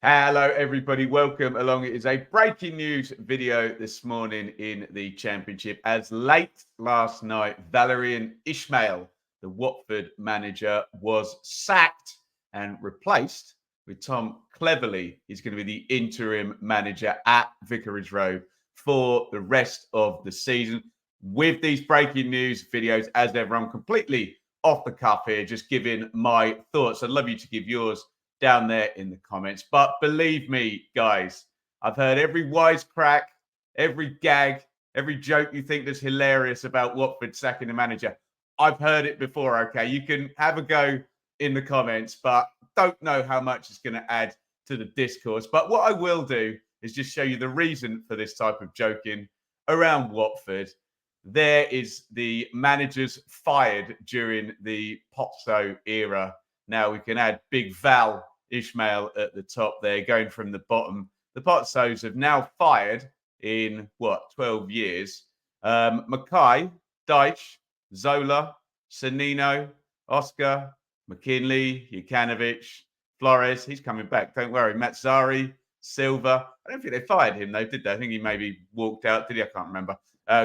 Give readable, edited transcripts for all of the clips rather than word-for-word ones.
Hello, everybody. Welcome along. It is a breaking news video this morning in the Championship. As late last night, Valerian Ismael, the Watford manager, was sacked and replaced with Tom Cleverley. He's going to be the interim manager at Vicarage Road for the rest of the season. With these breaking news videos, as ever, I'm completely off the cuff here, just giving my thoughts. I'd love you to give yours down there in the comments. But believe me, guys, I've heard every wisecrack, every gag, every joke you think that's hilarious about Watford sacking the manager. I've heard it before, okay? You can have a go in the comments, but don't know how much it's going to add to the discourse. But what I will do is just show you the reason for this type of joking around Watford. There is the managers fired during the Pozzo era. Now we can add Big Val Ismael at the top there, going from the bottom. The Pozzos have now fired in, 12 years. Mackay, Deitch, Zola, Sanino, Oscar, McKinley, Jukanovic, Flores. He's coming back, don't worry. Mazzari, Silva. I don't think they fired him, though, did they? I think he maybe walked out, did he? I can't remember.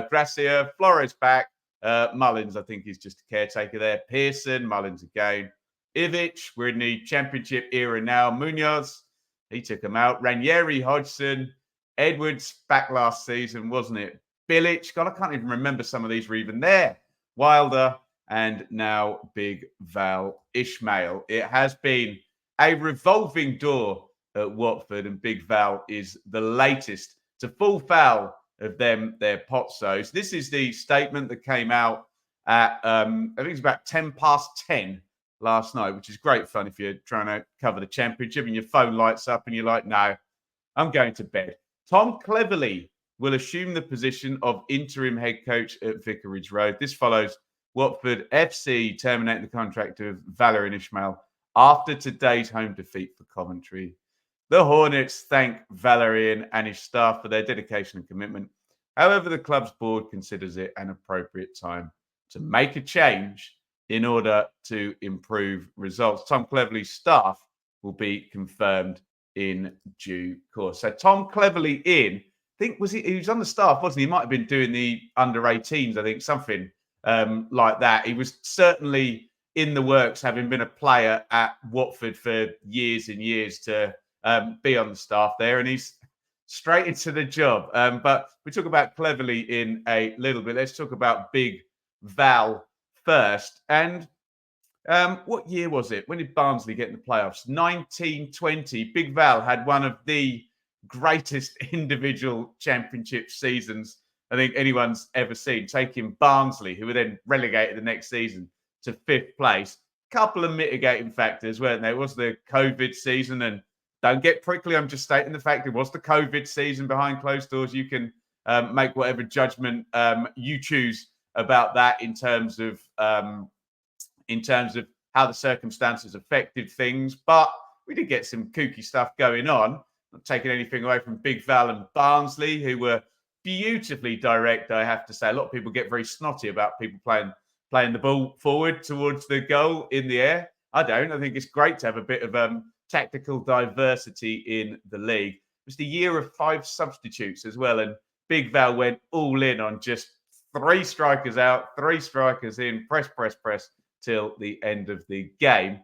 Gracia, Flores back. Mullins, I think he's just a caretaker there. Pearson, Mullins again. Ivic, we're in the Championship era now. Munoz, he took him out. Ranieri, Hodgson, Edwards back last season, wasn't it? Bilic, God, I can't even remember some of these were even there. Wilder, and now Big Val Ismael. It has been a revolving door at Watford, and Big Val is the latest to fall foul of them, their Pozzos. This is the statement that came out at, I think it's about 10 past 10 last night, which is great fun if you're trying to cover the Championship and your phone lights up and you're like, no, I'm going to bed. Tom Cleverley will assume the position of interim head coach at Vicarage Road. This follows Watford FC terminating the contract of Valerian Ismael after today's home defeat for Coventry. The Hornets thank Valerian and his staff for their dedication and commitment. However, the club's board considers it an appropriate time to make a change in order to improve results. Tom Cleverley's staff will be confirmed in due course. So Tom Cleverley in, I think, he was on the staff, wasn't he? He might have been doing the under-18s, I think, something like that. He was certainly in the works, having been a player at Watford for years and years, to be on the staff there, and he's straight into the job. But we talk about Cleverley in a little bit. Let's talk about Big Val first. And what year was it? When did Barnsley get in the playoffs? 1920. Big Val had one of the greatest individual Championship seasons I think anyone's ever seen, taking Barnsley, who were then relegated the next season, to 5th place. Couple of mitigating factors, weren't there? It was the COVID season, and don't get prickly, I'm just stating the fact it was the COVID season behind closed doors. You can make whatever judgment you choose about that in terms of how the circumstances affected things. But we did get some kooky stuff going on. Not taking anything away from Big Val and Barnsley, who were beautifully direct, I have to say. A lot of people get very snotty about people playing the ball forward towards the goal in the air. I don't. I think it's great to have a bit of tactical diversity in the league. It was the year of 5 substitutes as well, and Big Val went all in on just 3 strikers out, 3 strikers in, press till the end of the game.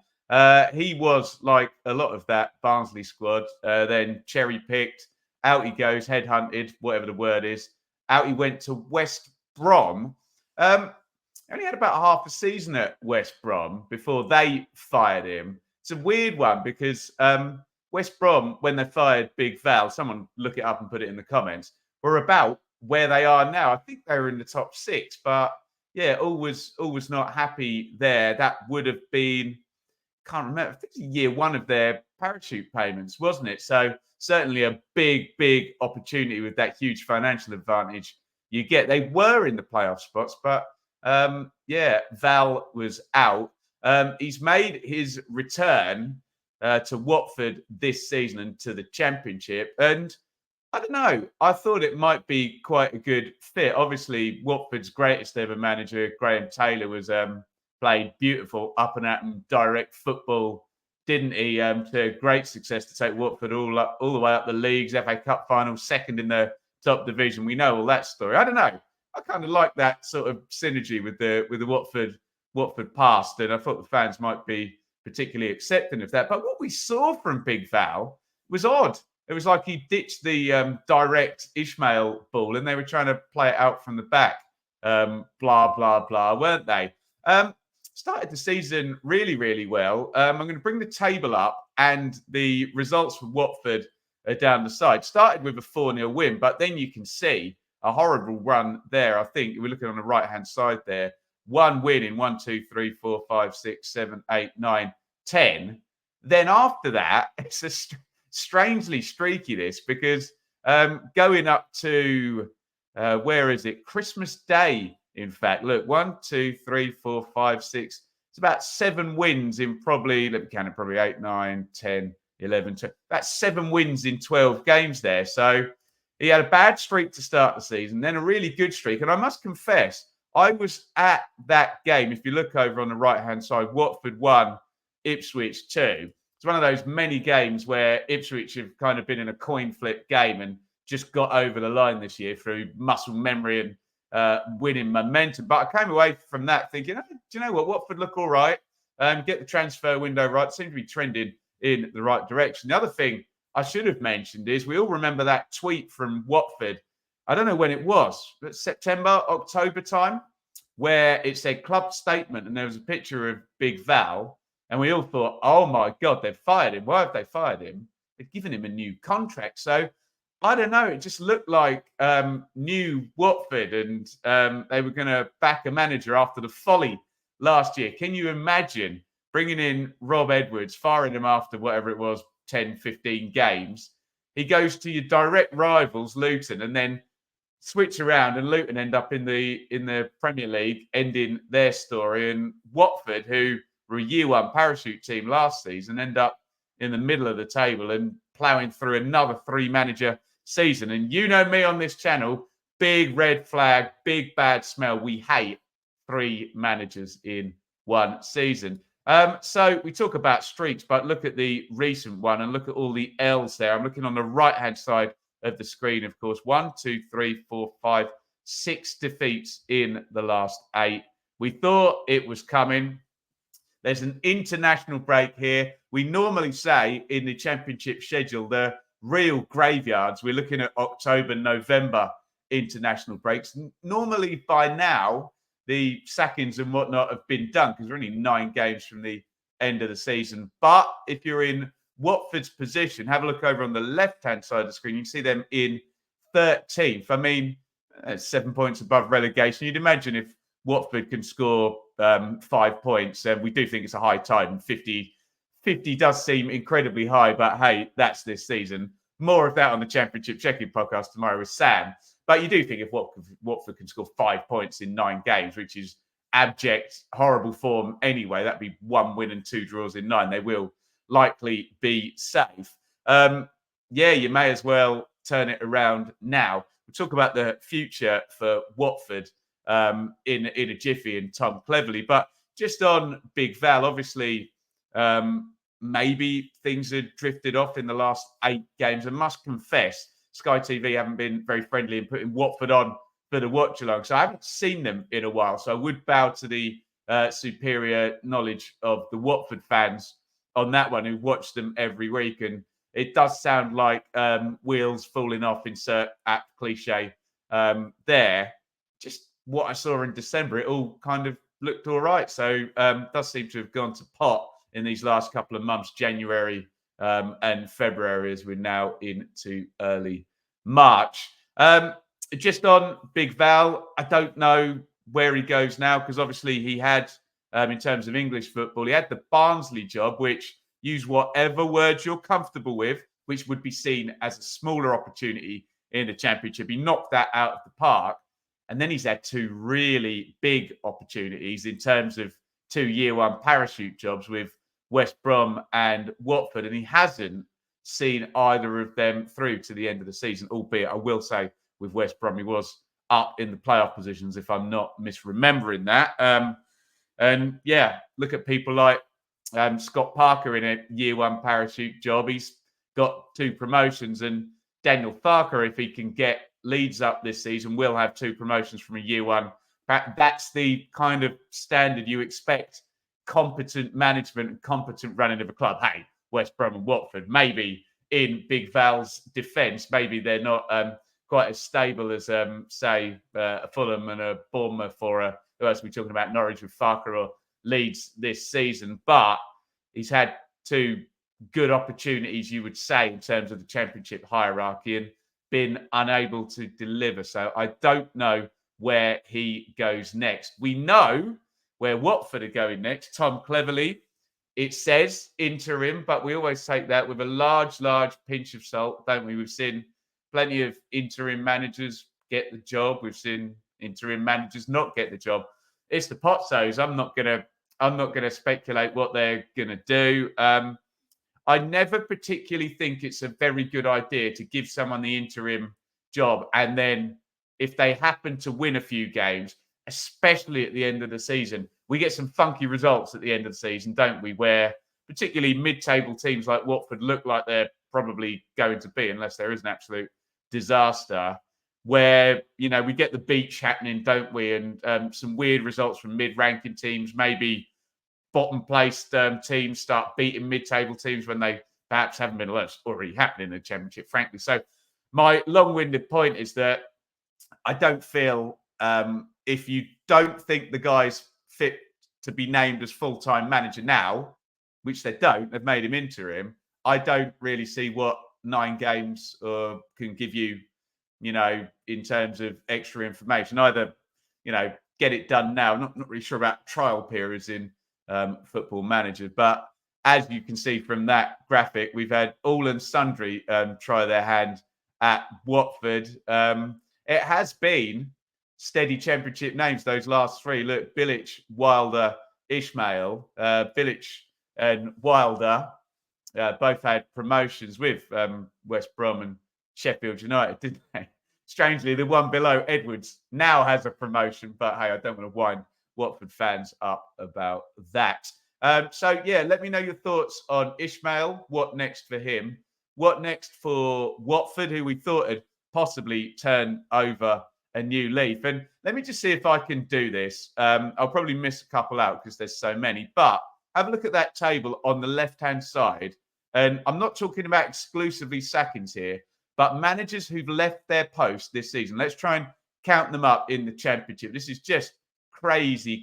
He was, like a lot of that Barnsley squad, then cherry-picked. Out he goes, headhunted, whatever the word is. Out he went to West Brom. Only had about half a season at West Brom before they fired him. It's a weird one because West Brom, when they fired Big Val, someone look it up and put it in the comments, were about where they are now. I think they were in the top 6, but yeah, always not happy there. That would have been, can't remember, I think it's year 1 of their parachute payments, wasn't it? So certainly a big opportunity with that huge financial advantage you get. They were in the playoff spots, but Val was out. He's made his return to Watford this season and to the Championship. And I don't know, I thought it might be quite a good fit. Obviously, Watford's greatest ever manager, Graham Taylor, was played beautiful, up and at 'em, direct football didn't he? To great success to take Watford all the way up the leagues, FA Cup final, second in the top division. We know all that story. I don't know. I kind of like that sort of synergy with the Watford past, and I thought the fans might be particularly accepting of that. But what we saw from Big Val was odd. It was like he ditched the direct Ismael ball, and they were trying to play it out from the back. Blah blah blah, weren't they? Started the season really, really well. I'm going to bring the table up, and the results for Watford are down the side. Started with a 4-0 win, but then you can see a horrible run there. I think we're looking on the right-hand side there. One win in 1, 2, 3, 4, 5, 6, 7, 8, 9, 10. Then after that, it's a strangely streaky this, because going up to, where is it? Christmas Day. In fact, look, 1, 2, 3, 4, 5, 6. It's about 7 wins in probably, let me count it, probably 8, 9, 10, 11, 12. That's 7 wins in 12 games there. So he had a bad streak to start the season, then a really good streak. And I must confess, I was at that game. If you look over on the right-hand side, Watford 1, Ipswich 2. It's one of those many games where Ipswich have kind of been in a coin flip game and just got over the line this year through muscle memory and winning momentum. But I came away from that thinking, oh, do you know what? Watford look all right. Get the transfer window right. Seem to be trending in the right direction. The other thing I should have mentioned is we all remember that tweet from Watford. I don't know when it was, but September, October time, where it said club statement and there was a picture of Big Val. And we all thought, oh my God, they've fired him. Why have they fired him? They've given him a new contract. So I don't know. It just looked like new Watford, and they were going to back a manager after the folly last year. Can you imagine bringing in Rob Edwards, firing him after whatever it was, 10, 15 games? He goes to your direct rivals, Luton, and then switch around, and Luton end up in the Premier League, ending their story. And Watford, who were a year one parachute team last season, end up in the middle of the table and ploughing through another 3-manager season. And you know me on this channel, big red flag, big bad smell. We hate 3 managers in one season. So we talk about streaks, but look at the recent one and look at all the L's there. I'm looking on the right-hand side of the screen, of course. 1, 2, 3, 4, 5, 6 defeats in the last 8. We thought it was coming. There's an international break here. We normally say in the championship schedule, the real graveyards, we're looking at October, November international breaks. Normally by now, the sackings and whatnot have been done because we're only 9 games from the end of the season. But if you're in Watford's position, have a look over on the left-hand side of the screen. You can see them in 13th. I mean, 7 points above relegation. You'd imagine if Watford can score 5 points, we do think it's a high tide, and 50 does seem incredibly high, but hey, that's this season. More of that on the Championship Checking podcast tomorrow with Sam. But you do think if Watford can score 5 points in 9 games, which is abject, horrible form anyway, that'd be 1 win and 2 draws in 9. They will likely be safe. You may as well turn it around now. We'll talk about the future for Watford in a jiffy and Tom Cleverley. But just on Big Val, obviously, maybe things had drifted off in the last 8 games. I must confess, Sky TV haven't been very friendly in putting Watford on for the watch along. So I haven't seen them in a while. So I would bow to the superior knowledge of the Watford fans on that one, who watch them every week. And it does sound like wheels falling off, insert apt cliche there. Just what I saw in December, it all kind of looked all right. So does seem to have gone to pot in these last couple of months, January and February, as we're now into early March. Just on Big Val, I don't know where he goes now, because obviously he had, in terms of English football, he had the Barnsley job, which, use whatever words you're comfortable with, which would be seen as a smaller opportunity in the Championship. He knocked that out of the park. And then he's had 2 really big opportunities in terms of 2 year one parachute jobs with West Brom and Watford. And he hasn't seen either of them through to the end of the season, albeit I will say with West Brom, he was up in the playoff positions, if I'm not misremembering that. And yeah, look at people like Scott Parker in a year one parachute job. He's got 2 promotions, and Daniel Farker, if he can get Leeds up this season, will have 2 promotions from a year one. That's the kind of standard you expect competent management and competent running of a club. Hey, West Brom and Watford, maybe in Big Val's defence, maybe they're not quite as stable as, say, a Fulham and a Bournemouth or who else are we talking about? Norwich with Farker or Leeds this season. But he's had 2 good opportunities, you would say, in terms of the Championship hierarchy and been unable to deliver. So I don't know where he goes next. We know where Watford are going next. Tom Cleverley, it says interim, but we always take that with a large pinch of salt, don't we? We've seen plenty of interim managers get the job. We've seen interim managers not get the job. It's the Pozzos. I'm not gonna speculate what they're gonna do. I never particularly think it's a very good idea to give someone the interim job, and then if they happen to win a few games, especially at the end of the season, we get some funky results at the end of the season, don't we? Where particularly mid-table teams like Watford look like they're probably going to be, unless there is an absolute disaster, where, you know, we get the beach happening, don't we? And some weird results from mid-ranking teams, maybe bottom-placed teams start beating mid-table teams when they perhaps haven't been. Well, it's already happening in the Championship, frankly. So my long-winded point is that I don't feel, if you don't think the guy's fit to be named as full-time manager now, which they don't, they've made him interim, I don't really see what 9 games can give you, you know, in terms of extra information. Either, you know, get it done now. Not really sure about trial periods in Football Manager, but as you can see from that graphic, we've had all and sundry try their hand at Watford. It has been steady Championship names, those last 3. Look, Bilic, Wilder, Ismael. Bilic and Wilder both had promotions with West Brom and Sheffield United, didn't they? Strangely, the one below Edwards now has a promotion, but hey, I don't want to wind Watford fans up about that. So, yeah, let me know your thoughts on Ismael. What next for him? What next for Watford, who we thought had possibly turned over a new leaf? And let me just see if I can do this. I'll probably miss a couple out because there's so many, but have a look at that table on the left-hand side. And I'm not talking about exclusively sackings here, but managers who've left their post this season. Let's try and count them up in the Championship. This is just crazy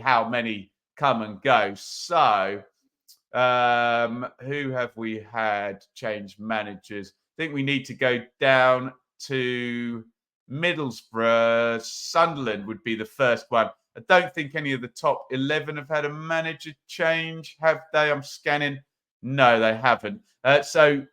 how many come and go. So, who have we had change managers? I think we need to go down to Middlesbrough. Sunderland would be the first one. I don't think any of the top 11 have had a manager change, have they? I'm scanning. No, they haven't. So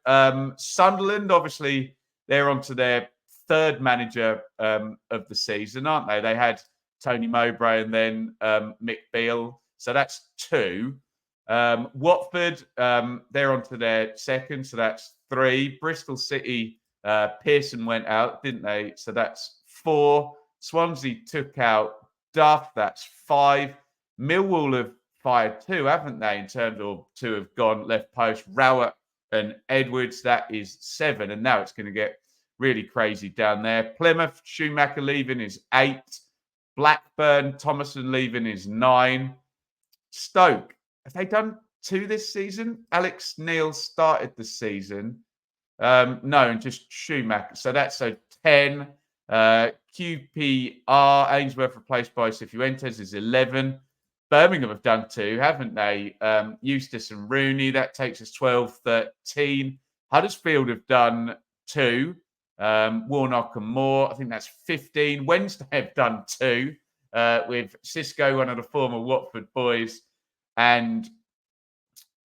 Sunderland, obviously, they're on to their 3rd manager of the season, aren't they? They had Tony Mowbray and then Mick Beale. So that's 2. Watford, they're on to their 2nd. So that's 3. Bristol City, Pearson went out, didn't they? So that's 4. Swansea took out Duff. That's 5. Millwall have fired 2, haven't they? In terms of 2 have gone left post. Rowett and Edwards, that is 7. And now it's going to get really crazy down there. Plymouth, Schumacher leaving is 8. Blackburn, Thomason leaving is 9. Stoke, have they done 2 this season? Alex Neil started the season. No, and just Schumacher. So that's a 10. QPR, Ainsworth replaced by Cifuentes is 11. Birmingham have done 2, haven't they? Eustace and Rooney, that takes us 12, 13. Huddersfield have done 2. Warnock and Moore, I think that's 15. Wednesday have done 2 with Cisco, one of the former Watford boys. And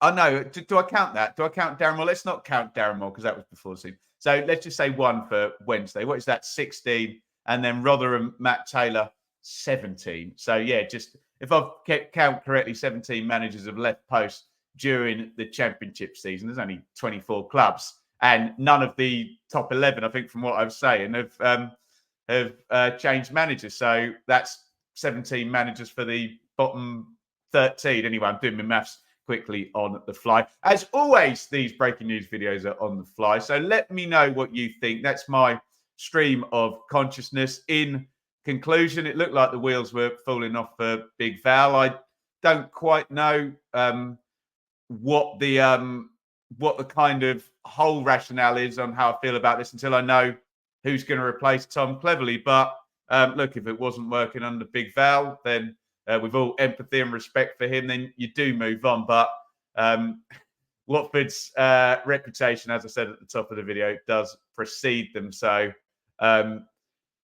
I know, do I count that? Do I count Darren Moore? Let's not count Darren Moore because that was before the season. So let's just say 1 for Wednesday. What is that? 16. And then Rotherham, Matt Taylor, 17. So yeah, just if I've count correctly, 17 managers have left post during the Championship season. There's only 24 clubs. And none of the top 11, I think, from what I'm saying, have changed managers. So that's 17 managers for the bottom 13. Anyway, I'm doing my maths quickly on the fly. As always, these breaking news videos are on the fly. So let me know what you think. That's my stream of consciousness. In conclusion, it looked like the wheels were falling off for Big Val. I don't quite know what the kind of whole rationale is on how I feel about this until I know who's going to replace Tom Cleverley. But look, if it wasn't working under Big Val, then with all empathy and respect for him, then you do move on. But Watford's reputation, as I said at the top of the video, does precede them. So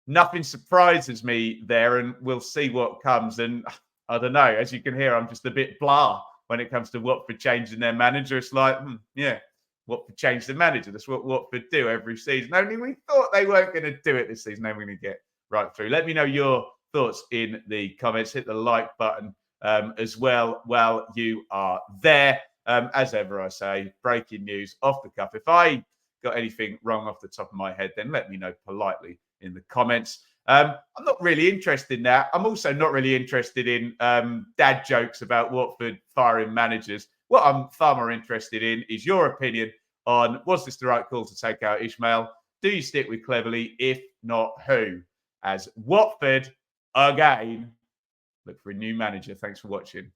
nothing surprises me there, and we'll see what comes. And I don't know, as you can hear, I'm just a bit blah when it comes to Watford changing their manager. It's like, yeah, Watford changed the manager. That's what Watford do every season. Only we thought they weren't going to do it this season. Then we're going to get right through. Let me know your thoughts in the comments. Hit the like button as well while you are there. As ever, I say, breaking news off the cuff. If I got anything wrong off the top of my head, then let me know politely in the comments. I'm not really interested in that. I'm also not really interested in dad jokes about Watford firing managers. What I'm far more interested in is your opinion on, was this the right call to take out Ismael? Do you stick with Cleverley? If not, who? As Watford, again, look for a new manager. Thanks for watching.